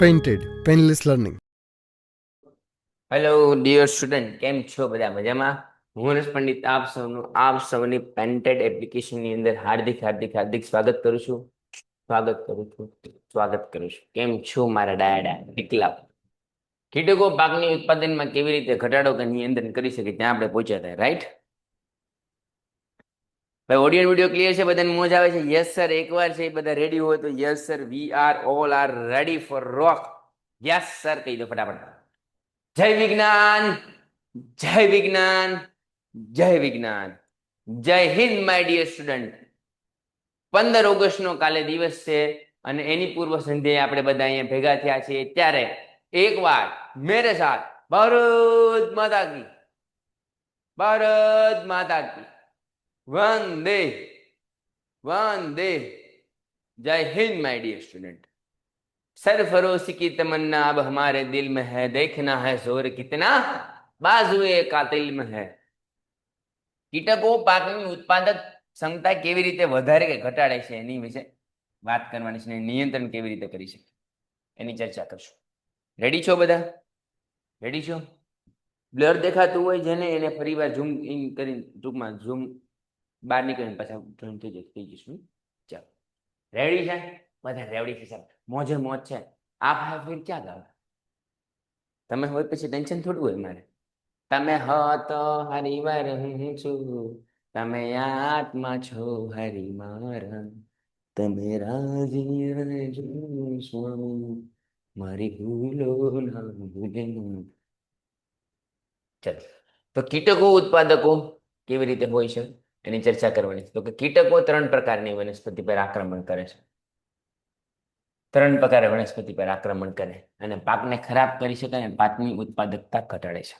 Painted, Painless Learning. Hello dear student, કેમ છો બધા? મજામાં? હું હરેશ પંડિત આપ સૌની પેન્ટેડ એપ્લિકેશનની અંદર હાર્દિક સ્વાગત કરું છું. કેમ છો મારા ડાયડા દીકલા? કીટકો પાકની ઉત્પાદનમાં કેવી રીતે ઘટાડો કે નિયંત્રણ કરી શકે ત્યાં આપણે પહોંચ્યા હતા, રાઈટ? ભાઈ, ઓડિયો વિડીયો ક્લિયર છે? બધાને મોજ આવે છે? Yes sir. એકવાર છે બધા રેડી હોય તો yes sir, we are all are ready for rock. Yes sir કહી દો ફટાફટ. જય વિજ્ઞાન, જય વિજ્ઞાન, જય વિજ્ઞાન, જય હિન્દ માય ડિયર સ્ટુડન્ટ. 15 ઓગસ્ટનો કાલે દિવસ છે અને એની પૂર્વ સંધ્યાએ આપણે બધા અહીંયા ભેગા થયા છીએ. ત્યારે એકવાર મેરે સાથ ભારત માતા કી, ભારત માતા કી, વંદે वंदे, जय हिंद माय डियर स्टूडेंट. सरफरोशी की तमन्ना अब हमारे दिल में है, देखना है जोर कितना बाजुए कातिल में है. કીટકો પાકની ઉત્પાદક ક્ષમતા કેવી રીતે વધારે કે ઘટાડે છે એની વિશે વાત કરવાની છે. નિયંત્રણ કેવી રીતે કરી શકે એની ચર્ચા કરશું. રેડી છો બધા? રેડી છો? બ્લર દેખાતું હોય જેને એને ફરીવાર ઝૂમ ઇન કરી, ટૂંકમાં ઝૂમ બહાર નીકળીને પાછા જોઈન થઈ જઈશું. ચાલો, રેડી છે બધા? રેડી છે સાહેબ? મોજે મોજ છે. આપ હે ફિર ક્યાં ગાવ? તમે હોય પછી ટેન્શન થોડું હોય મારે. તમે હો તો હરિવાર હું છું, તમે આત્મા છો હરિમારા, તમે રાજી રહેજો સ્વામી, મારી ભૂલો ના ભૂલે. ચાલો, તો કીટકો ઉત્પાદકો કેવી રીતે હોય છે એની ચર્ચા કરવાની છે. તો કે કીટકો 3 પ્રકારની વનસ્પતિ પર આક્રમણ કરે છે. 3 પ્રકારે વનસ્પતિ પર આક્રમણ કરે અને પાકને ખરાબ કરી શકે અને પાકની ઉત્પાદકતા ઘટાડે છે.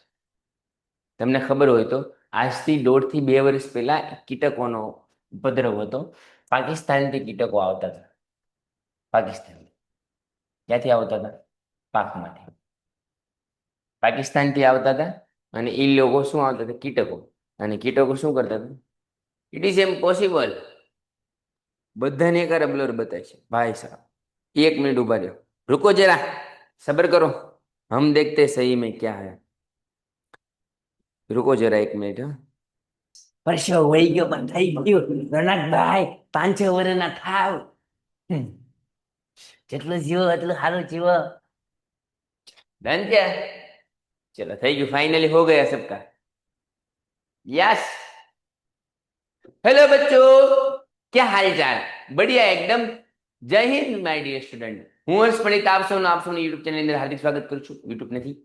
તમને ખબર હોય તો આજથી 1.5 થી 2 વર્ષ પહેલા કીટકોનો ઉપદ્રવ હતો. પાકિસ્તાનથી કીટકો આવતા હતા. પાકિસ્તાન ક્યાંથી આવતા હતા? પાકમાંથી. પાકિસ્તાનથી આવતા હતા અને એ લોકો શું આવતા હતા? કીટકો. અને કીટકો શું કરતા હતા? It is impossible. બધાને એક બ્લર બતાય છે ભાઈ સાહેબ. 1 મિનિટ ઉભા રહ્યો, रुको जरा, सब्र करो, हम देखते सही में क्या है. रुको जरा 1 મિનિટ. પરસો વહી ગયો પણ થઈ ગયું. રણકભાઈ 5-6 વર્ષના થાવ, જેટલું જીવો એટલું સારું જીવો. ડન છે? ચલો, થઈ ગયું. फाइनली हो गया सबका. यस. हेलो बच्चों, क्या हाल चाल? बढ़िया एकदम. જય હિન્દ માય ડિયર સ્ટુડન્ટ. હું હર્ષ પંડિત આપ સૌનું યુટ્યુબ ચેનલ અંદર હાર્દિક સ્વાગત કરું છું. યુટ્યુબ નથી,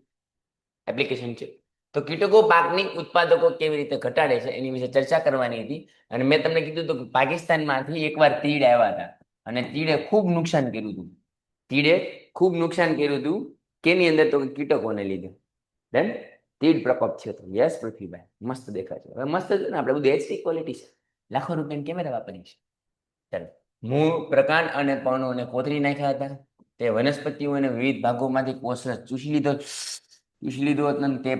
એપ્લિકેશન છે. તો કીટકો પાકની ઉત્પાદકો કેવી રીતે ઘટાડે છે એની વિશે ચર્ચા કરવાની હતી. અને મેં તમને કીધું હતું કે પાકિસ્તાનમાંથી એકવાર તીડ આવ્યા હતા અને તીડે ખૂબ નુકસાન કર્યું હતું. કેની અંદર? તો કીટકોને લીધે. ડન? તીડ પ્રકોપ થયો હતો. યસ પૃથ્વીભાઈ, મસ્ત દેખાય છે. હવે મસ્ત છે ને, આપણે બધું એચડી ક્વોલિટી છે, લાખો રૂપિયાની કેમેરા વાપરીએ છીએ. ચાલો, મૂળ, પ્રકાંડ અને પર્ણોને કોતરી નાખ્યા હતા. તે વનસ્પતિઓ અને વિવિધ ભાગોમાંથી કોષરસ ચૂસી લીધો હતો અને તે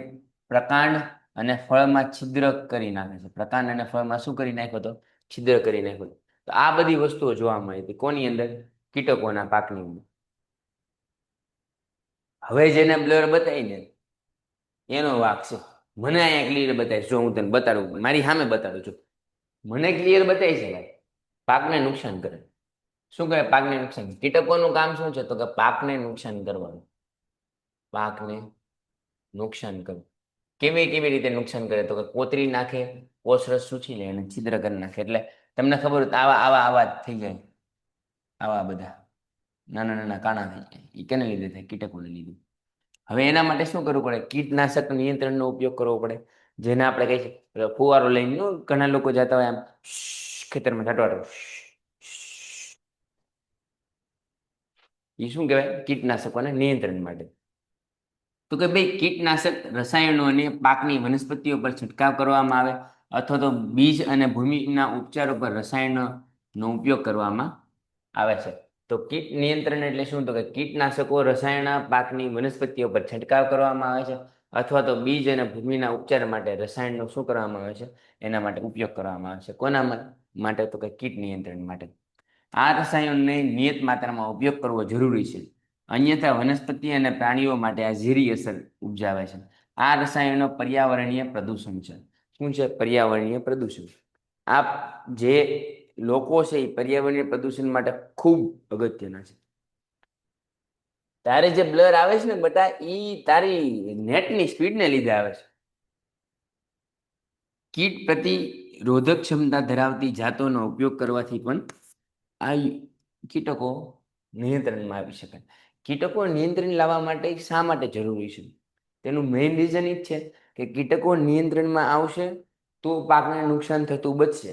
પ્રકાંડ અને ફળમાં છિદ્ર કરી નાખે છે. પ્રકાંડ અને ફળમાં શું કરી નાખ્યો હતો? છિદ્ર કરી નાખ્યો. તો આ બધી વસ્તુઓ જોવા મળી હતી કોની અંદર? કીટકોના પાકની અંદર. હવે જેને બ્લર બતાવીને એનો વાક છે. મને અહીંયા ક્લિયર બતાવીશ. જો હું તને બતાડું, મારી સામે બતાડું છું, મને ક્લિયર બતાવી છે ભાઈ. પાકને નુકસાન કરે. શું કહે? પાકને નુકસાન. કીટકોનું કામ શું છે? તો કે પાકને નુકસાન કરવાનું. પાકને નુકસાન કરવું. કેવી રીતે નુકસાન કરે? તો કે કોતરી નાખે, કોષરસ સૂચી લે અને છિદ્ર કરી નાખે. એટલે તમને ખબર હોય તો આવા થઈ જાય. આવા બધા નાના કાણા થઈ જાય. એ કેને લીધે થાય? કીટકોને લીધે. હવે એના માટે શું કરવું પડે? કીટનાશક નિયંત્રણનો ઉપયોગ કરવો પડે. જેને આપણે કહીએ છીએ ફુવારો લઈને. ઘણા લોકો જતા હોય આમ ખેતરમાં છાંટવા, એ શું કહેવાય? કીટનાશકોના નિયંત્રણ માટે. તો કે ભાઈ, કીટનાશક રસાયણોને પાકની વનસ્પતિઓ પર છંટકાવ કરવામાં આવે અથવા તો બીજ અને ભૂમિના ઉપચારો પર રસાયણનો ઉપયોગ કરવામાં આવે છે. તો કીટ નિયંત્રણ એટલે શું? તો કે કીટનાશકો રસાયણ પાકની વનસ્પતિઓ પર છંટકાવ કરવામાં આવે છે અથવા તો બીજ અને ભૂમિના ઉપચાર માટે રસાયણનો શું કરવામાં આવે છે? એના માટે ઉપયોગ કરવામાં આવે છે. કોના માટે? તો કે કીટ નિયંત્રણ માટે. આ રસાયણોને નિયત માત્રામાં ઉપયોગ કરવો જરૂરી છે. અન્યથા વનસ્પતિ અને પ્રાણીઓ માટે આ ઝેરી અસર ઉપજાવે છે. આ રસાયણો પર્યાવરણીય પ્રદૂષણ છે. શું છે? પર્યાવરણીય પ્રદૂષણ. આ જે લોકો છે એ પર્યાવરણીય પ્રદૂષણ માટે ખૂબ અગત્યના છે. તારે જે બ્લર આવે છે ને બટા, એ તારી નેટની સ્પીડને લીધે આવે છે. કીટ પ્રતિરોધક ક્ષમતા ધરાવતી જાતોનો ઉપયોગ કરવાથી પણ આ કીટકો નિયંત્રણમાં આવી શકાય. કીટકો નિયંત્રણ લાવવા માટે શા માટે જરૂરી છે? તેનું મેઇન રીઝન એ જ છે કે કીટકો નિયંત્રણમાં આવશે તો પાકને નુકસાન થતું બચશે.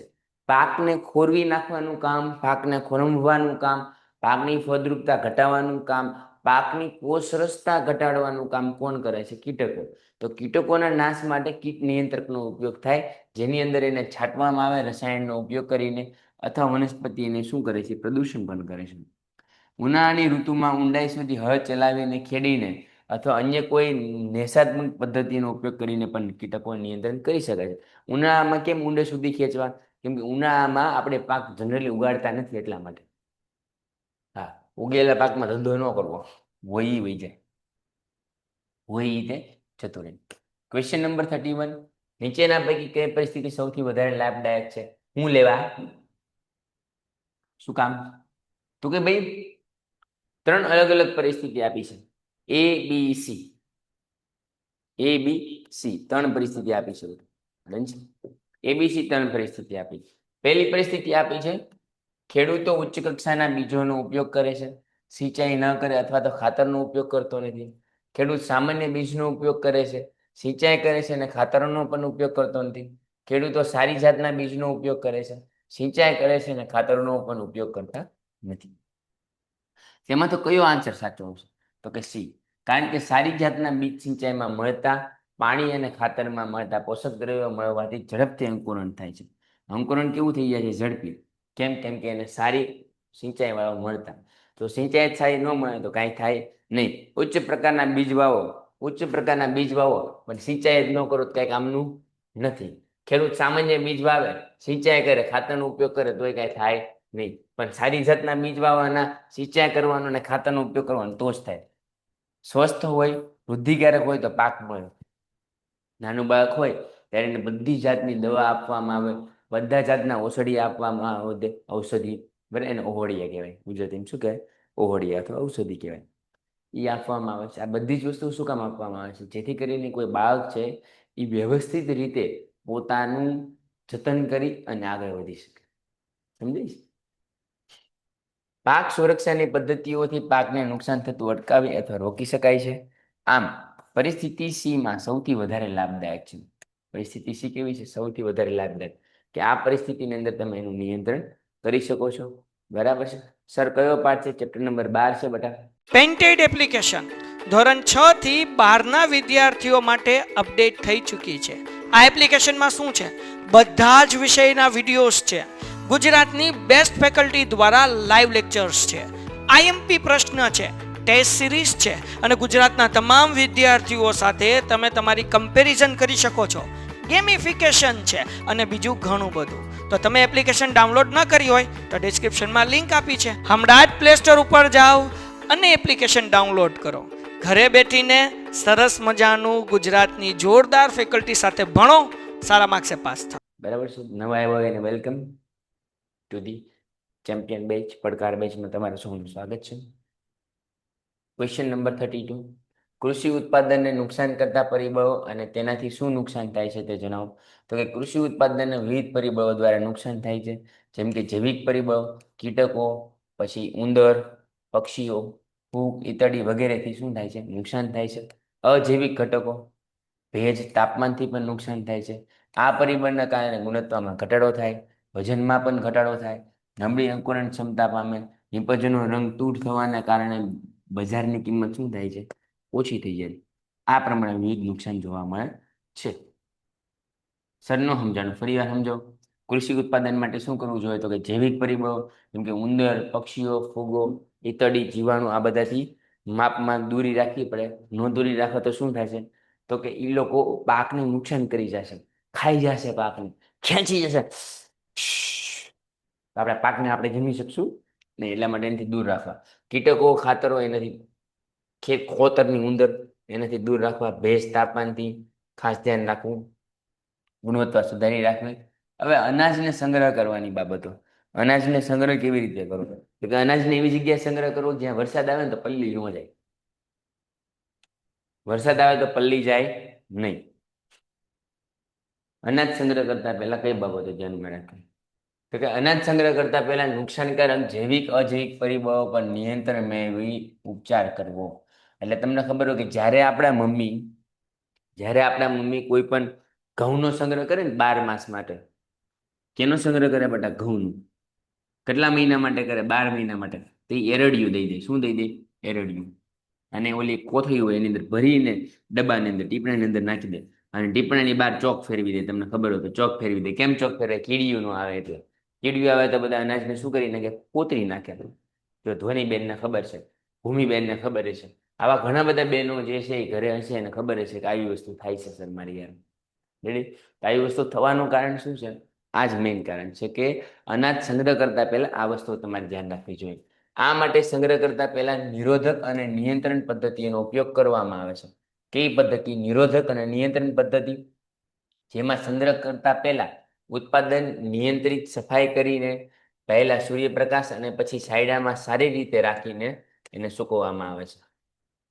પાકને ખોરવી નાખવાનું કામ, પાકને ખોરંભવાનું કામ, પાકની ફળદ્રુપતા ઘટાડવાનું કામ, પાકની કોષરસતા ઘટાડવાનું કામ કોણ કરે છે? કીટકો. તો કીટકોના નાશ માટે કીટ નિયંત્રકનો ઉપયોગ થાય, જેની અંદર એને છાંટવામાં આવે રસાયણનો ઉપયોગ કરીને, અથવા વનસ્પતિ એને શું કરે છે? પ્રદૂષણ પણ કરે છે. ઉનાળાની ઋતુમાં ઊંડાઈ સુધી હળ ચલાવીને ખેડીને અથવા અન્ય કોઈ નેશાત્મક પદ્ધતિનો ઉપયોગ કરીને પણ કીટકોનું નિયંત્રણ કરી શકાય છે. ઉનાળામાં કેમ ઊંડે સુધી ખેંચવા? કેમ કે ઉનાળામાં આપણે પાક જનરલી ઉગાડતા નથી એટલા માટે. હા, ઉગેલા પાકમાં ધંધો ન કરવો, વહી વહી જાય, વહી તે જતો રહે. Question number 31. નીચેના પૈકી કઈ પરિસ્થિતિ સૌથી વધારે લાભદાયક છે? હું લેવા? શું કામ? તો કે ભાઈ 3 અલગ અલગ પરિસ્થિતિ આપી છે. A, B, C. A, B, C 3 પરિસ્થિતિ આપી છે. A, B, C 3 પરિસ્થિતિ આપી. પહેલી પરિસ્થિતિ આપી છે, ખેડૂતો ઉચ્ચ કક્ષાના બીજોનો ઉપયોગ કરે છે, સિંચાઈ ન કરે અથવા તો ખાતરનો ઉપયોગ કરતો નથી. ખેડૂત સામાન્ય બીજનો ઉપયોગ કરે છે, સિંચાઈ કરે છે અને ખાતરનો પણ ઉપયોગ કરતો નથી. ખેડૂતો સારી જાતના બીજનો ઉપયોગ કરે છે, સિંચાઈ કરે છે અને ખાતરનો પણ ઉપયોગ કરતા નથી. તેમાં તો કયો આન્સર સાચો આવશે? તો કે સી. કારણ કે સારી જાતના બીજ સિંચાઈમાં મળતા પાણી અને ખાતરમાં મળતા પોષક દ્રવ્યો મળવાથી ઝડપથી અંકુરણ થાય છે. અંકુરણ કેવું થઈ જાય છે? ઝડપી. કેમ? કેમ કે એને સારી સિંચાઈ વાળા મળતા. તો સિંચાઈ સારી ન મળે તો કાંઈ થાય નહીં. ઉચ્ચ પ્રકારના બીજ વાવો, ઉચ્ચ પ્રકારના બીજ વાવો પણ સિંચાઈ જ ન કરો તો કંઈ કામનું નથી. ખેડૂત સામાન્ય બીજ વાવે, સિંચાઈ કરે, ખાતરનો ઉપયોગ કરે તોય કાંઈ થાય નહીં. પણ સારી જાતના બીજ વાવવાના, સિંચાઈ કરવાનો અને ખાતરનો ઉપયોગ કરવાનો તો જ થાય. સ્વસ્થ હોય, વૃદ્ધિકારક હોય તો પાક મળે. નાનું બાળક હોય ત્યારે એને બધી જાતની દવા આપવામાં આવે, બધા જાતના ઔષધિ આપવામાં આવે. ઔષધિ બરાબર, એને ઓહોળિયા કહેવાય. ગુજરાતીમાં શું કહેવાય? ઓહોળિયા અથવા ઔષધિ કહેવાય. એ આપવામાં આવે છે. આ બધી જ વસ્તુ શું કામ આપવામાં આવે છે? જેથી કરીને કોઈ બાળક છે એ વ્યવસ્થિત રીતે પોતાનું જતન કરી અને આગળ વધી શકે. સમજીશ? પાક સુરક્ષાની પદ્ધતિઓથી પાકને નુકસાન થતું અટકાવી અથવા રોકી શકાય છે. આમ પરિસ્થિતિ સીમાં સૌથી વધારે લાભદાયક છે. પરિસ્થિતિ સી કેવી છે? સૌથી વધારે લાભદાયક, કે આ પરિસ્થિતિની અંદર તમે એનું નિયંત્રણ કરી શકો છો. બરાબર છે સર? કયો પાઠ છે? ચેપ્ટર નંબર 12 છે બેટા. પેન્ટેડ એપ્લિકેશન ધોરણ 6 થી 12ના વિદ્યાર્થીઓ માટે અપડેટ થઈ ચૂકી છે. આ એપ્લિકેશનમાં શું છે? બધા જ વિષયના વિડીયોઝ છે. ગુજરાતની બેસ્ટ ફેકલ્ટી દ્વારા લાઈવ લેક્ચર્સ છે. આઈએમપી પ્રશ્ન છે, ટેસ્ટ સિરીઝ છે અને ગુજરાતના તમામ વિદ્યાર્થીઓ સાથે તમે તમારી કમ્પેરિઝન કરી શકો છો. ગેમિફિકેશન છે અને બીજું ઘણું બધું. તો તમે એપ્લિકેશન ડાઉનલોડ ન કરી હોય તો ડિસ્ક્રિપ્શનમાં લિંક આપી છે. હમણાં જ પ્લે સ્ટોર ઉપર જાઓ અને એપ્લિકેશન ડાઉનલોડ કરો. ઘરે બેઠીને સરસ મજાનું ગુજરાતની જોરદાર ફેકલ્ટી સાથે ભણો, સારા માર્ક્સે પાસ થાઓ. બરાબર છે? નવા આવ્યા એને welcome to the champion batch, પડકાર બેચમાં તમારું સૌનું સ્વાગત છે. Question number 32. કૃષિ ઉત્પાદનને નુકસાન કરતા પરિબળો અને તેનાથી શું નુકસાન થાય છે તે જણાવો. તો કે કૃષિ ઉત્પાદનને વિવિધ પરિબળો દ્વારા નુકસાન થાય છે. જેમ કે જૈવિક પરિબળો, કીટકો, પછી ઉંદર, પક્ષીઓ, ફૂગ, ઈતળી વગેરેથી શું થાય છે? નુકસાન થાય છે. અજૈવિક ઘટકો, ભેજ, તાપમાનથી પણ નુકસાન થાય છે. આ પરિબળના કારણે ગુણવત્તામાં ઘટાડો થાય, વજનમાં પણ ઘટાડો થાય, નબળી અંકુરણ ક્ષમતા પામે, નિપજનો રંગ તૂટ થવાના કારણે બજારની કિંમત શું થાય છે? ઓછી થઈ જાય. આ પ્રમાણે વિવિધ નુકસાન જોવા મળે છે. સરનો સમજાણું ફરી વાર સમજો. કૃષિ ઉત્પાદન માટે શું કરવું જોઈએ? તો કે જૈવિક પરિબળો જેમ કે ઉંદર, પક્ષીઓ, ફૂગો, ઈતળી, જીવાણુ આ બધાથી માપમાં દૂરી રાખવી પડે. ન દૂરી રાખો તો શું થશે? તો કે એ લોકો પાકને નુકસાન કરી જશે, ખાઈ જશે, પાકને ખેંચી જશે. આપણા પાકને આપણે જમી શકશું ને, એટલા માટે એનાથી દૂર રાખવા. કીટકો, ખાતરો એનાથી ખોતરની ઉંદર એનાથી દૂર રાખવા, ભેજ તાપમાનથી ખાસ ધ્યાન રાખવું, ગુણવત્તા સુધારી રાખવી. હવે અનાજને સંગ્રહ કરવાની બાબતો. અનાજને સંગ્રહ કેવી રીતે કરવો? તો કે અનાજને એવી જગ્યાએ સંગ્રહ કરવો જ્યાં વરસાદ આવે ને તો પલ્લી ન જાય. વરસાદ આવે તો પલ્લી જાય નહીં. અનાજ સંગ્રહ કરતા પહેલા કઈ બાબતો ધ્યાનમાં રાખવી? તો કે અનાજ સંગ્રહ કરતા પહેલા નુકસાનકારક જૈવિક અજૈવિક પરિબળો પર નિયંત્રણ મેળવી ઉપચાર કરવો. એટલે તમને ખબર હોય કે જ્યારે આપણા મમ્મી કોઈ પણ ઘઉંનો સંગ્રહ કરે ને 12 માસ માટે, કેનો સંગ્રહ કરે બેટા? ઘઉંનો. કેટલા મહિના માટે કરે? 12 મહિના માટે. તો એરડિયું દઈ દે. શું દઈ દે? એરડિયું. અને ઓલી કોથળી હોય એની અંદર ભરીને ડબ્બાની અંદર ટીપણાની અંદર નાખી દે અને ટીપણાની બહાર ચોક ફેરવી દે. તમને ખબર હોય તો ચોક ફેરવી દે. કેમ ચોક ફેરવે? કીડીયું ન આવે એટલે. કીડીયું આવે તો બધા અનાજને શું કરી નાખે? કોતરી નાખે. જો ધ્વનિબેનને ખબર છે, ભૂમિબેનને ખબર છે, આવા ઘણા બધા બહેનો જે છે એ ઘરે હશે એને ખબર છે કે આવી વસ્તુ થાય છે સર મારી યાર. રેડી? તો આવી વસ્તુ થવાનું કારણ શું છે? આ જ મેઇન કારણ છે કે અનાજ સંગ્રહ કરતા પહેલા આ વસ્તુ તમારે ધ્યાન રાખવી જોઈએ. આ માટે સંગ્રહ કરતા પહેલા નિરોધક અને નિયંત્રણ પદ્ધતિનો ઉપયોગ કરવામાં આવે છે. કઈ પદ્ધતિ? નિરોધક અને નિયંત્રણ પદ્ધતિ. જેમાં સંગ્રહ કરતા પહેલા ઉત્પાદન નિયંત્રિત સફાઈ કરીને પહેલા સૂર્યપ્રકાશ અને પછી છાંયડામાં સારી રીતે રાખીને એને સૂકવવામાં આવે છે.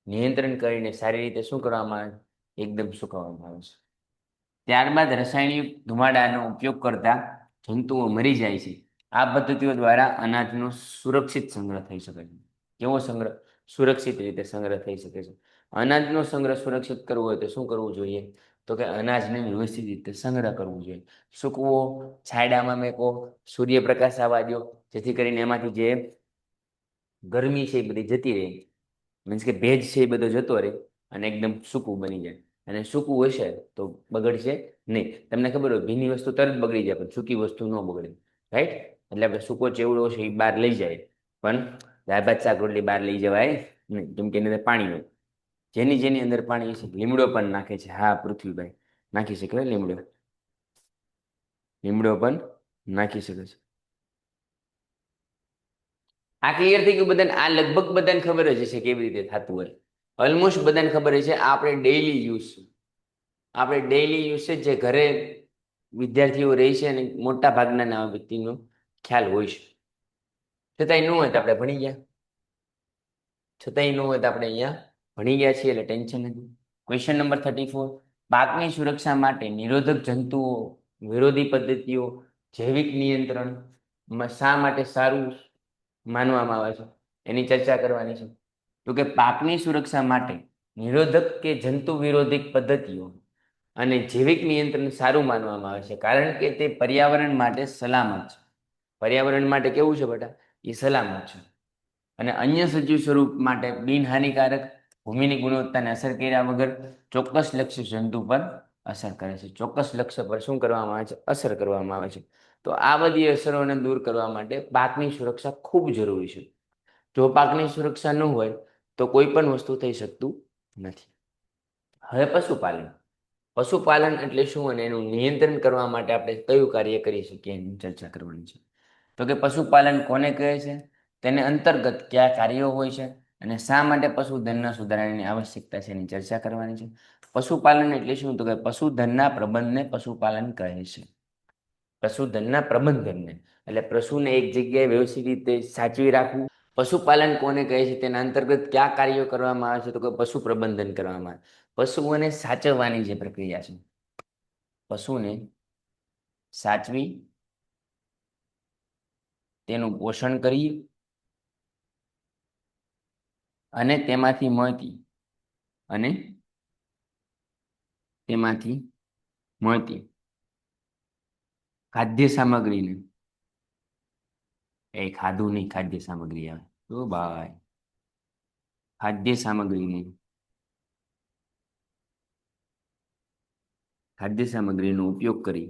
નિયંત્રણ કરીને સારી રીતે શું કરવામાં આવે? એકદમ સૂકવવામાં આવે છે. ત્યારબાદ રાસાયણિક ધુમાડાનો ઉપયોગ કરતા જંતુઓ મરી જાય છે. આ પદ્ધતિઓ દ્વારા અનાજનો સુરક્ષિત સંગ્રહ થઈ શકે છે. કેવો સંગ્રહ? સુરક્ષિત રીતે સંગ્રહ થઈ શકે છે. અનાજનો સંગ્રહ સુરક્ષિત કરવો હોય તો શું કરવું જોઈએ? તો કે અનાજને વ્યવસ્થિત રીતે સંગ્રહ કરવું જોઈએ. સૂકવો, છાંયડામાં મેકો, સૂર્યપ્રકાશ આવવા દો, જેથી કરીને એમાંથી જે ગરમી છે એ બધી જતી રહે. મીન્સ કે ભેજ છે એ બધો જતો રહે અને એકદમ સૂકું બની જાય. અને સૂકું હશે તો બગડશે નહીં. તમને ખબર હોય ભીની વસ્તુ તરત બગડી જાય પણ સૂકી વસ્તુ ન બગડે. રાઈટ? એટલે આપણે સૂકો ચેવડો છે એ બહાર લઈ જાય પણ દાળ ભાત શાક રોટલી બહાર લઈ જવાય નહીં, કેમ કે એની અંદર પાણી હોય. જેની અંદર પાણી છે, લીમડો પણ નાખે છે. હા પૃથ્વીભાઈ, નાખી શકે લીમડો. લીમડો પણ નાખી શકે છે. આ ક્લિયર થઈ ગયું બધાને? આ લગભગ બધાને ખબર જ હશે કેવી રીતે થતું હોય. ઓલમોસ્ટ બધાને ખબર છે. આપણે ડેઈલી યુઝ જે ઘરે વિદ્યાર્થીઓ રહે છે અને મોટા ભાગના નવા વ્યક્તિનો ખ્યાલ હોય છે. છતાંય ન હોય તો આપણે ભણી ગયા. છીએ એટલે ટેન્શન નથી. Question number 34. પાકની સુરક્ષા માટે નિરોધક જંતુઓ, વિરોધી પદ્ધતિઓ, જૈવિક નિયંત્રણ શા માટે સારું માનવામાં આવે છે? એની ચર્ચા કરવાની છે. તો કે પાકની સુરક્ષા માટે નિરોધક કે જંતુ વિરોધી પદ્ધતિઓ અને જૈવિક નિયંત્રણ સારું માનવામાં આવે છે, કારણ કે તે પર્યાવરણ માટે સલામત છે. પર્યાવરણ માટે કેવું છે બેટા? એ સલામત છે. અને અન્ય સજીવ સ્વરૂપ માટે બિનહાનિકારક, ભૂમિની ગુણવત્તાને અસર કર્યા વગર ચોક્કસ લક્ષ્ય જંતુ પર અસર કરે છે. ચોક્કસ લક્ષ્ય પર શું કરવામાં આવે છે? અસર કરવામાં આવે છે. તો આ બધી અસરોને દૂર કરવા માટે પાકની સુરક્ષા ખૂબ જરૂરી છે. જો પાકની સુરક્ષા ન હોય તો કોઈ પણ વસ્તુ થઈ શકતું નથી. હવે પશુપાલન એટલે શું અને એનું નિયંત્રણ કરવા માટે આપણે કયું કાર્ય કરી શકીએ એની ચર્ચા કરવાની છે. તો કે પશુપાલન કોને કહે છે? તેને અંતર્ગત કયા કાર્યો હોય છે અને શા માટે પશુધનના સુધારણાની આવશ્યકતા છે એની ચર્ચા કરવાની છે. પશુપાલન એટલે શું? તો કે પશુધનના પ્રબંધને પશુપાલન કહે છે. પશુધનના પ્રબંધનને એટલે પશુને એક જગ્યાએ વ્યવસ્થિત રીતે સાચવી રાખવું. પશુપાલન કોને કહે છે? તેના અંતર્ગત કયા કાર્યો કરવામાં આવે છે? તો કે પશુ પ્રબંધન કરવામાં આવે. પશુઓને સાચવવાની જે પ્રક્રિયા છે, પશુને સાચવી, તેનું પોષણ કરી અને તેમાંથી મળતી ખાદ્ય સામગ્રીને, એ ખાધું નહીં, ખાદ્ય સામગ્રી આવે તો ભાઈ, ખાદ્ય સામગ્રીનો ઉપયોગ કરી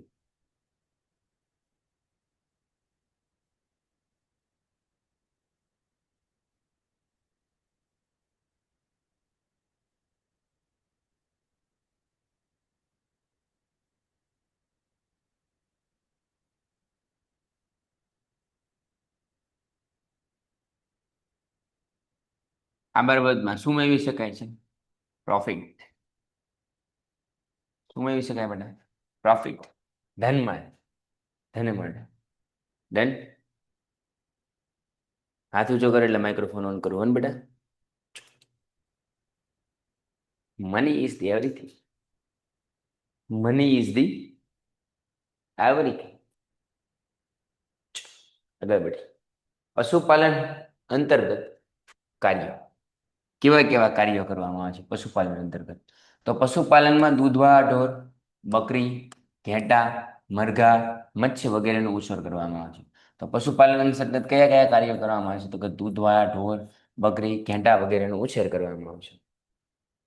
આ બાબતમાં શું મેળવી શકાય છે? પ્રોફિટ. શું મેળવી શકાય બેટા? પ્રોફિટ. ધન મળે. ધન મળે. ડન. હાથ ઊંચો કરે એટલે માઇક્રોફોન ઓન કરવું ને બેટા. Money is the everything. Money is the everything. આગળ બેઠી. પશુપાલન અંતર્ગત કાર્યો. કેવા કેવા કાર્યો કરવામાં આવે છે પશુપાલન અંતર્ગત? તો પશુપાલનમાં દૂધવાળા ઢોર, બકરી, ઘેટા, મરઘા, મત્સ્ય વગેરેનો ઉછેર કરવામાં આવે છે. તો પશુપાલન અંતર્ગત કયા કયા કાર્યો કરવામાં આવે છે? તો કે દૂધવાળા ઢોર, બકરી, ઘેટા વગેરેનો ઉછેર કરવામાં આવે છે.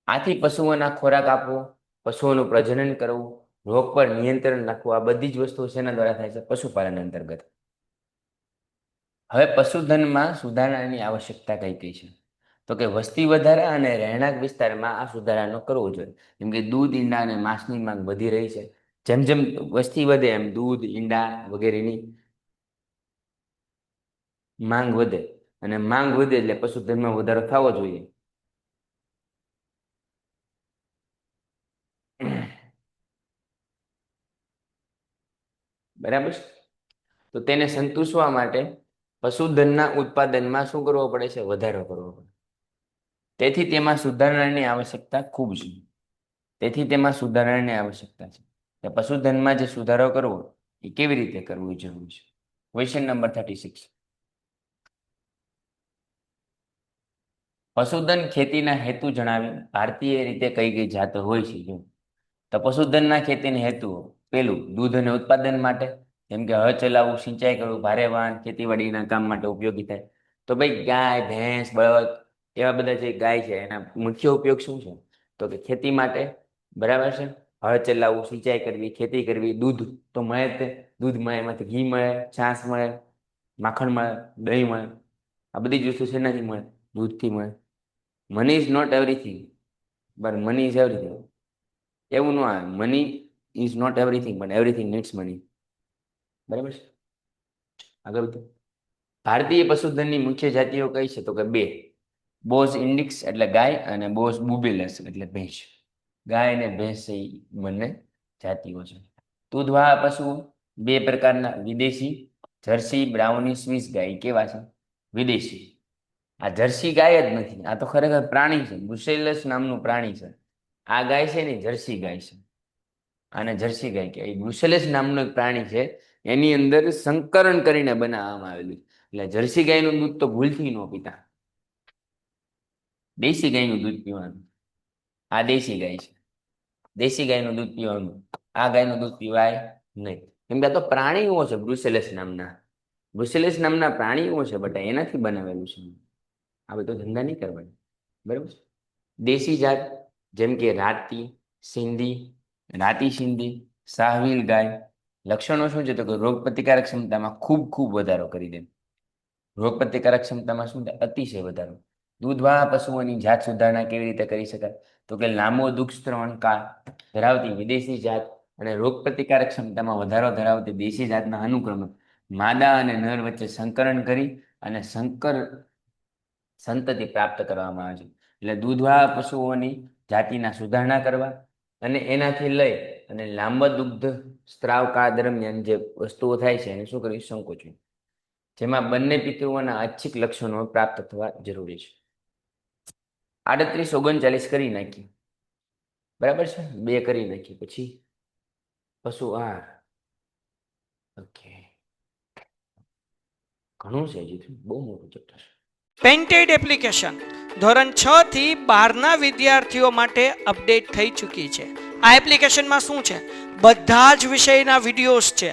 આથી પશુઓના ખોરાક આપવો, પશુઓનું પ્રજનન કરવું, રોગ પર નિયંત્રણ રાખવું, આ બધી જ વસ્તુઓ શેના દ્વારા થાય છે? પશુપાલન અંતર્ગત. હવે પશુધનમાં સુધારણાની આવશ્યકતા કઈ કઈ છે? તો કે વસ્તી વધારા અને રહેણાંક વિસ્તારમાં આ સુધારાનો કરવો જોઈએ. જેમ કે દૂધ, ઈંડા અને માંસની માંગ વધી રહી છે. જેમ જેમ વસ્તી વધે એમ દૂધ, ઈંડા વગેરેની માંગ વધે, અને માંગ વધે એટલે પશુધનમાં વધારો થવો જોઈએ. બરાબર છે? તો તેને સંતોષવા માટે પશુધનના ઉત્પાદનમાં શું કરવો પડે છે? વધારો કરવો પડે. તેથી તેમાં સુધારણાની આવશ્યકતા ખૂબ છે. તેથી તેમાં સુધારણાની આવશ્યકતા છે. પશુધનમાં જે સુધારો કરવો એ કેવી રીતે કરવું જરૂરી છે? Question number 36. પશુધન ખેતીના હેતુ જણાવી. ભારતીય રીતે કઈ કઈ જાતો હોય છે? જો તો પશુધનના ખેતીના હેતુઓ: પેલું, દૂધ અને ઉત્પાદન માટે, જેમ કે હળ ચલાવવું, સિંચાઈ કરવું, ભારે વાહન, ખેતીવાડીના કામ માટે ઉપયોગી થાય. તો ભાઈ ગાય, ભેંસ, બળદ એવા બધા જે ગાય છે એના મુખ્ય ઉપયોગ શું છે? તો કે ખેતી માટે. બરાબર છે? હળ ચલાવવું, સિંચાઈ કરવી, ખેતી કરવી, દૂધ તો મળે જ તે. દૂધ મળે, એમાંથી ઘી મળે, છાશ મળે, માખણ મળે, દહીં મળે. આ બધી જ વસ્તુ શેનાથી મળે? દૂધથી મળે. Money is not everything, but money is everything. એવું ન આવે. Money is not everything, but everything needs money. બરાબર છે? આગળ વધો. ભારતીય પશુધનની મુખ્ય જાતિઓ કઈ છે? તો કે બે. બોઝ ઇન્ડિક્સ એટલે ગાય, અને બોઝ બુબેલસ એટલે ભેંસ. ગાય અને ભેંસ એ બંને જાતિઓ છે. દૂધવાળા પશુઓ બે પ્રકારના: વિદેશી જર્સી, બ્રાઉની, સ્વિસ ગાય. કેવા છે? વિદેશી. આ જર્સી ગાય જ નથી, આ તો ખરેખર પ્રાણી છે. બ્રુસેલસ નામનું પ્રાણી છે. આ ગાય છે ને જર્સી ગાય છે. આને જર્સી ગાય કહેવાય. બ્રુસેલસ નામનું એક પ્રાણી છે, એની અંદર સંકરણ કરીને બનાવવામાં આવેલું. એટલે જર્સી ગાયનું દૂધ તો ભૂલથી ન પીતા. દેશી ગાયનું દૂધ પીવાનું. આ દેશી ગાય છે. દેશી ગાયનું દૂધ પીવાનું. આ ગાયનું દૂધ પીવાય નહીં. કેમ કે આ તો પ્રાણીઓ છે. બ્રુસેલસ નામના પ્રાણીઓ છે, બટ એનાથી બનાવેલું છે. આ બધો ધંધા નહીં કરવાના. બરાબર? દેશી જાત જેમ કે રાતી સિંધી, સાહવીલ ગાય. લક્ષણો શું છે? તો કે રોગ પ્રતિકારક ક્ષમતામાં ખૂબ વધારો કરી દે. રોગ પ્રતિકારક ક્ષમતામાં શું થાય? અતિશય વધારો. દૂધવાળા પશુઓની જાત સુધારણા કેવી રીતે કરી શકાય? તો કે લાંબો દુગ્ધ સ્ત્રવણ કાળ ધરાવતી વિદેશી જાત અને રોગ પ્રતિકારક ક્ષમતામાં વધારો ધરાવતી દેશી જાતના અનુક્રમે માદા અને નર વચ્ચે સંકરણ કરી અને સંકર સંતતિ પ્રાપ્ત કરવામાં આવે છે. એટલે દૂધવાળા પશુઓની જાતિના સુધારણા કરવા અને એનાથી લઈ અને લાંબા દુગ્ધ સ્ત્રાવ કાળ દરમિયાન જે વસ્તુઓ થાય છે એને શું કરવી? સંકોચવી. જેમાં બંને પિતૃઓના ઐચ્છિક લક્ષણો પ્રાપ્ત થવા જરૂરી છે. 38 39 કરી નાખી. બરાબર છે? 2 કરી નાખી. પછી પશુ આહાર. ઓકે, ઘણું છે, હજી બહુ મોટું ચેપ્ટર છે. પેન્ટેડ એપ્લિકેશન ધોરણ 6 થી 12ના વિદ્યાર્થીઓ માટે અપડેટ થઈ ચૂકી છે. આ એપ્લિકેશનમાં શું છે? બધા જ વિષયના વિડીયોઝ છે.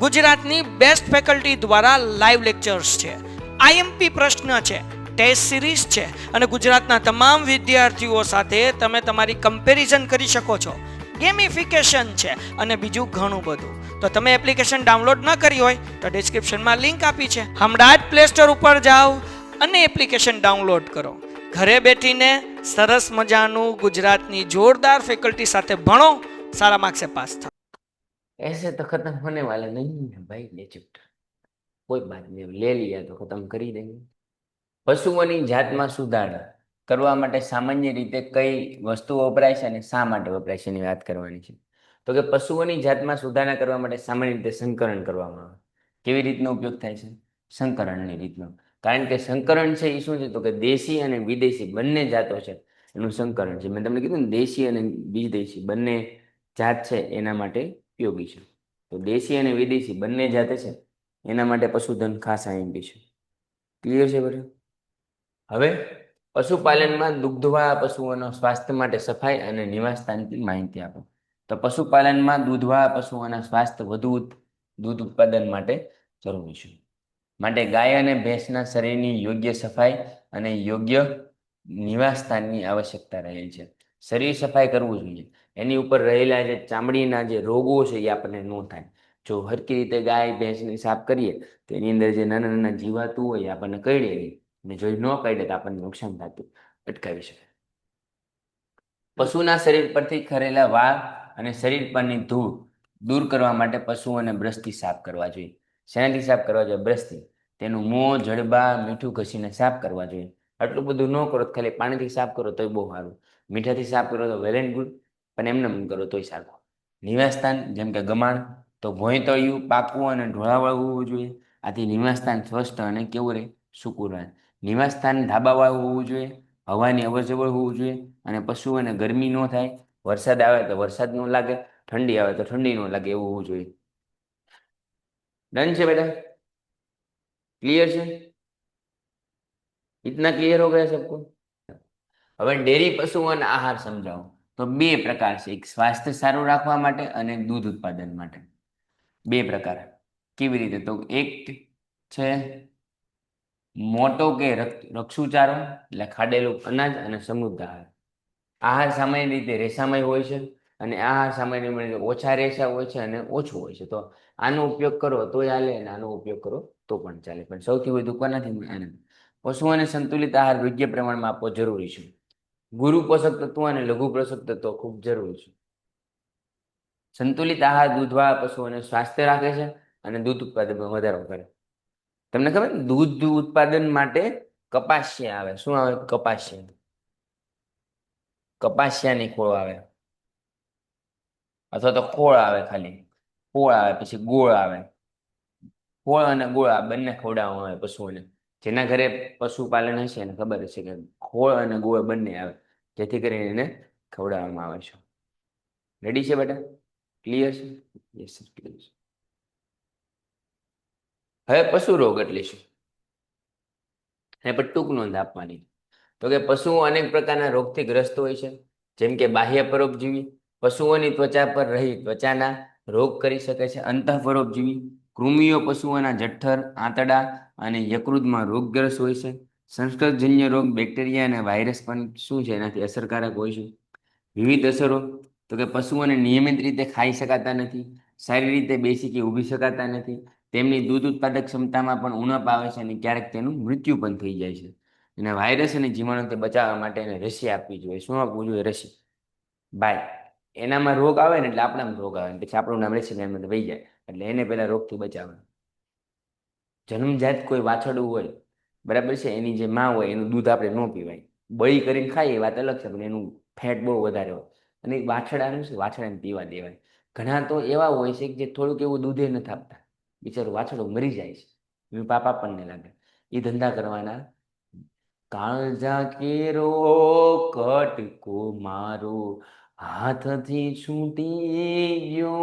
ગુજરાતની બેસ્ટ ફેકલ્ટી દ્વારા લાઈવ લેક્ચર્સ છે. આઈએમપી પ્રશ્ન છે, ટેસ્ટ સિરીઝ છે, અને ગુજરાતના તમામ વિદ્યાર્થીઓ સાથે તમે તમારી કમ્પેરિઝન કરી શકો છો. ગેમિફિકેશન છે અને બીજું ઘણું બધું. તો તમે એપ્લિકેશન ડાઉનલોડ ન કરી હોય તો ડિસ્ક્રિપ્શનમાં લિંક આપી છે. હમણાં જ પ્લે સ્ટોર ઉપર જાઓ અને એપ્લિકેશન ડાઉનલોડ કરો. ઘરે બેઠીને સરસ મજાનું ગુજરાતની જોરદાર ફેકલ્ટી સાથે ભણો, સારા માર્ક્સે પાસ થાઓ. ऐसे तो खत्म होने वाला नहीं है भाई ये चैप्टर. कोई बात नहीं, ले लिया तो खत्म कर ही देंगे. પશુઓની જાતમાં સુધારણા કરવા માટે સામાન્ય રીતે કઈ વસ્તુ વપરાય છે અને શા માટે વપરાય છે એની વાત કરવાની છે. તો કે પશુઓની જાતમાં સુધારણા કરવા માટે સામાન્ય રીતે સંકરણ કરવામાં આવે. કેવી રીતનો ઉપયોગ થાય છે? સંકરણની રીતનો. કારણ કે સંકરણ છે એ શું છે? તો કે દેશી અને વિદેશી બંને જાતો છે એનું સંકરણ છે. મેં તમને કીધું ને, દેશી અને વિદેશી બંને જાત છે એના માટે ઉપયોગી છે. તો દેશી અને વિદેશી બંને જાતે છે એના માટે પશુધન ખાસ આઈએમપી છે. ક્લિયર છે બધું? હવે પશુપાલનમાં દુગ્ધવાળા પશુઓના સ્વાસ્થ્ય માટે સફાઈ અને નિવાસસ્થાનની માહિતી આપો. તો પશુપાલનમાં દૂધવાળા પશુઓના સ્વાસ્થ્ય વધુ દૂધ ઉત્પાદન માટે જરૂરી છે. માટે ગાય અને ભેંસના શરીરની યોગ્ય સફાઈ અને યોગ્ય નિવાસસ્થાનની આવશ્યકતા રહે છે. શરીર સફાઈ કરવું જોઈએ. એની ઉપર રહેલા જે ચામડીના જે રોગો છે એ આપણને ન થાય. જો હરખી રીતે ગાય ભેંસની સાફ કરીએ તો એની અંદર જે નાના નાના જીવાતું હોય એ આપણને કરડે નહીં, અને જો ન કરડે તો આપણને નુકસાન થતું અટકાવી શકે. પશુના શરીર પરથી ખરેલા વાળ અને શરીર પરની ધૂળ દૂર કરવા માટે પશુઓને બ્રશથી સાફ કરવા જોઈએ. શેનાથી સાફ કરવા જોઈએ? બ્રશથી. તેનું મોં, જડબા મીઠું ઘસીને સાફ કરવા જોઈએ. આટલું બધું ન કરો, ખાલી પાણીથી સાફ કરો તોય બહુ સારું. મીઠાથી સાફ કરો તો વેલ એન્ડ ગુડ, પણ એમને એમ કરો તોય સારું. નિવાસસ્થાન જેમ કે ગમાણ, તો ભોંયતળિયું પાકું અને ઢોળાવાળું હોવું જોઈએ. આથી નિવાસસ્થાન સ્વસ્થ અને કેવું રહે? સૂકું રહે. નિવાસસ્થાન ધાબાવાળું હોવું જોઈએ. હવાની અવરજવર હોવું જોઈએ અને પશુઓને ગરમી ન થાય. વરસાદ આવે તો વરસાદ ન લાગે, ઠંડી આવે તો ઠંડી ન લાગે, એવું હોવું જોઈએ. ડન છે બેટા? ક્લિયર છે? इतना क्लियर हो गया सबको? હવે ડેરી પશુઓના આહાર સમજાવો. તો બે પ્રકાર છે, એક સ્વાસ્થ્ય સારું રાખવા માટે અને દૂધ ઉત્પાદન માટે. બે પ્રકાર. કેવી રીતે? તો એક છે મોટો કે રક્ષુચારો, એટલે ખાડેલું અનાજ અને સમૃદ્ધ આહાર. આહાર સામાન્ય રીતે રેસામય હોય છે અને આહાર સામાન્ય રીતે ઓછા રેસા હોય છે અને ઓછું હોય છે. તો આનો ઉપયોગ કરો તો ચાલે અને આનો ઉપયોગ કરો તો પણ ચાલે, પણ સૌથી વધુ કોનાથી? આનંદ. પશુઓને સંતુલિત આહાર યોગ્ય પ્રમાણમાં આપવો જરૂરી છે. ગુરુ પોષક તત્વો અને લઘુ પોષક તત્વો ખૂબ જરૂરી છે. સંતુલિત આહાર દૂધવાળા પશુઓને સ્વાસ્થ્ય રાખે છે અને દૂધ ઉત્પાદનમાં વધારો કરે. તમને ખબર ને, દૂધ ઉત્પાદન માટે કપાસિયા આવે. શું આવે? કપાસિયા. કપાસિયાની ખોળ આવે, અથવા તો ખોળ આવે. ખાલી ખોળ આવે, પછી ગોળ આવે. ખોળ અને ગોળ આ બંને ખવડાવવામાં આવે પશુઓને. જેના ઘરે પશુપાલન હશે એને ખબર હશે કે ખોળ અને ગોળ બંને આવે, જેથી કરીને એને ખવડાવવામાં આવે છે. રેડી છે બેટા? ક્લિયર છે? યસ સર, ક્લિયર છે. હવે પશુ રોગ એટલે શું એ પર ટૂંક નોંધ આપવાની. તો કે પશુઓ અનેક પ્રકારના રોગથી ગ્રસ્ત હોય છે, જેમ કે બાહ્ય પરોપજીવી પશુઓની ત્વચા પર રહી ત્વચાના રોગ કરી શકે છે. અંતઃપરોપજીવી કૃમિઓ પશુઓના જઠ્ઠર, આંતરડા અને યકૃતમાં રોગગ્રસ્ત હોય છે. સંસર્ગજન્ય રોગ બેક્ટેરિયા અને વાયરસ પણ શું છે એનાથી અસરકારક હોય છે. વિવિધ અસરો, તો કે પશુઓને નિયમિત રીતે ખાઈ શકાતા નથી, સારી રીતે બેસી કે ઊભી શકાતા નથી, તેમની દૂધ ઉત્પાદક ક્ષમતામાં પણ ઉણપ આવે છે અને ક્યારેક તેનું મૃત્યુ પણ થઈ જાય છે. અને વાયરસ અને જીવાણુથી બચાવવા માટે એને રસી આપવી જોઈએ. શું આપવું જોઈએ? રસી. ભાઈ એનામાં રોગ આવે ને એટલે આપણામાં રોગ આવે, પછી આપણું નામ રસી વહી જાય, એટલે એને પેલા રોગથી બચાવે. જન્મજાત કોઈ વાછરડું હોય, બરાબર છે, એની જે માં હોય એનું દૂધ આપણે ન પીવાય. બળી કરીને ખાઈએ એ વાત અલગ છે, પણ એનું ફેટ બહુ વધારે હોય અને વાછરડાનું છે, વાછરડાને પીવા દેવાય. ઘણા તો એવા હોય છે કે જે થોડુંક એવું દૂધે નથી આપતા, બિચારું વાછરડું મરી જાય છે, એનું પાપ આપણને લાગે. એ ધંધા કરવાના. કાળજા કેરો કટકો મારો હાથથી છૂટી ગયો.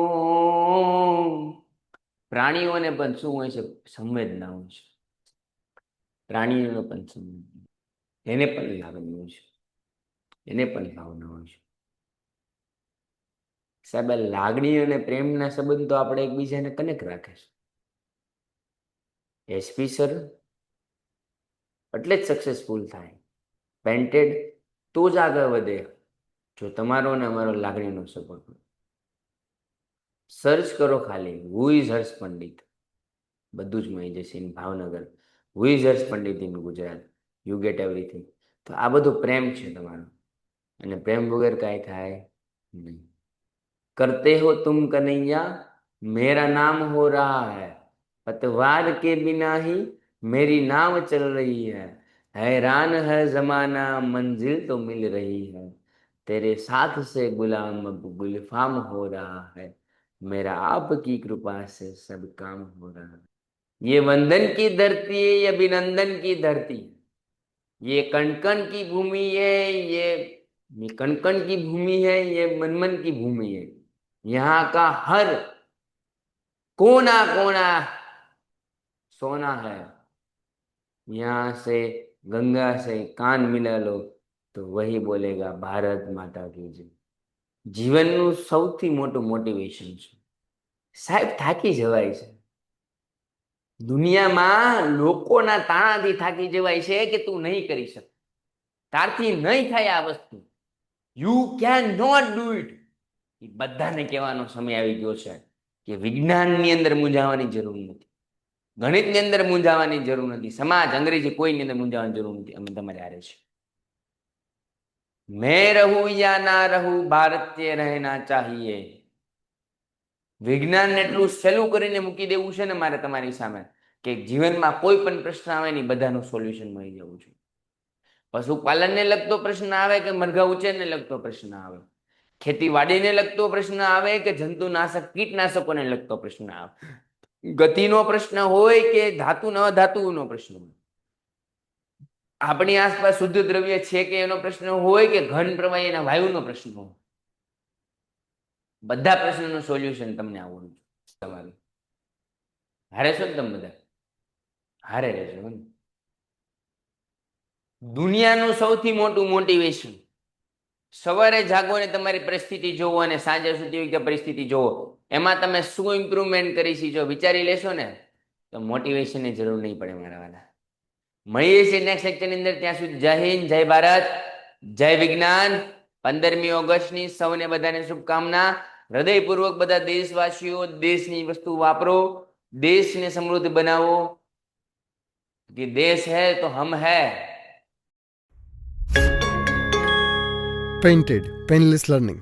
પ્રાણીઓને પણ શું હોય છે? સંવેદના હોય છે. પ્રાણીઓને પણ સંવેદના, એને પણ લાગણી હોય છે, એને પણ ભાવના હોય છે. સાહેબ, લાગણી અને પ્રેમના સંબંધો આપણે એકબીજાને કનેક્ટ રાખે છે. એસપી સર એટલે જ સક્સેસફુલ થાય. પેન્ટેડ તો જ આગળ વધે જો તમારો ને અમારો લાગણીનો સપોર્ટ હોય. સર્ચ કરો ખાલી હુ ઇઝ હર્ષ પંડિત, બધું જ મળી જશે. In Bhavnagar who is Harsh Pandit in Gujarat, you get everything. તો આ બધું પ્રેમ છે તમારો, અને પ્રેમ વગર કાંઈ થાય નહીં. करते हो तुम कन्हैया मेरा नाम हो रहा है, पतवार के बिना ही मेरी नाव चल रही है, हैरान है जमाना मंजिल तो मिल रही है, तेरे साथ से गुलाम अब गुलफाम हो रहा है, मेरा आपकी कृपा से सब काम हो रहा है। ये वंदन की धरती है, ये अभिनंदन की धरती है, ये कणकण की भूमि है, ये कणकण की भूमि है, ये मनमन की भूमि है। यहाँ का हर कोना कोना सोना है। यहाँ से गंगा से कान मिला लो तो वही बोलेगा ભારત માતા કી જય। જીવનનું સૌથી મોટું મોટિવેશન છે સાહેબ। થાકી જવાય છે, દુનિયામાં લોકોના તાણાથી થાકી જવાય છે કે તું નહીં કરી શક, તારથી નહીં થાય આ વસ્તુ, you can not do it. એ બધાને કહેવાનો સમય આવી ગયો છે કે વિજ્ઞાનની અંદર મૂંઝાવાની જરૂર નથી, ગણિતની અંદર મૂંઝાવાની જરૂર નથી, સમાજ અંગ્રેજી કોઈની અંદર મૂંઝાવાની જરૂર નથી। અમે તમારે હારે છે। मैं रहूं या ना रहूं भारतीय रहना चाहिए। વિજ્ઞાનને એટલું સહેલું કરીને મૂકી દેવું છે ને મારે તમારી સામે કે જીવનમાં કોઈ પણ પ્રશ્ન આવે ને બધાનું સોલ્યુશન મળી જવું છે। પશુપાલનને લગતો પ્રશ્ન આવે કે મરઘા ઉછેરને લગતો પ્રશ્ન આવે, ખેતીવાડીને લગતો પ્રશ્ન આવે કે જંતુનાશક કીટનાશકોને લગતો પ્રશ્ન આવે, ગતિનો પ્રશ્ન હોય કે ધાતુ ન ધાતુનો પ્રશ્ન હોય, આપણી આસપાસ શુદ્ધ દ્રવ્ય છે કે એનો પ્રશ્ન હોય કે ઘન પ્રવાહી એના વાયુનો પ્રશ્ન હોય, બધા પ્રશ્નનું સોલ્યુશન તમને આવડવું છે। તમારું હારે છો ને તમે બધા? હારે રહેજો। દુનિયાનું સૌથી મોટું મોટિવેશન, સવારે જાગો ને તમારી પરિસ્થિતિ જોવો અને સાંજે સુધી કે પરિસ્થિતિ જોવો, એમાં તમે શું ઇમ્પ્રુવમેન્ટ કરી છે જો વિચારી લેશો ને તો મોટિવેશનની જરૂર નહીં પડે મારા વાલા। મળીએ છીએ નેક્સ્ટ લેક્ચરની અંદર, ત્યાં સુધી જય હિન્દ, જય ભારત, જય વિજ્ઞાન। 15મી ઓગસ્ટની સૌને બધાને શુભકામના। હૃદયપૂર્વક બધા દેશવાસીઓ દેશની વસ્તુ વાપરો, દેશને સમૃદ્ધ બનાવો, કે દેશ है तो हम है। Painted Painless Learning।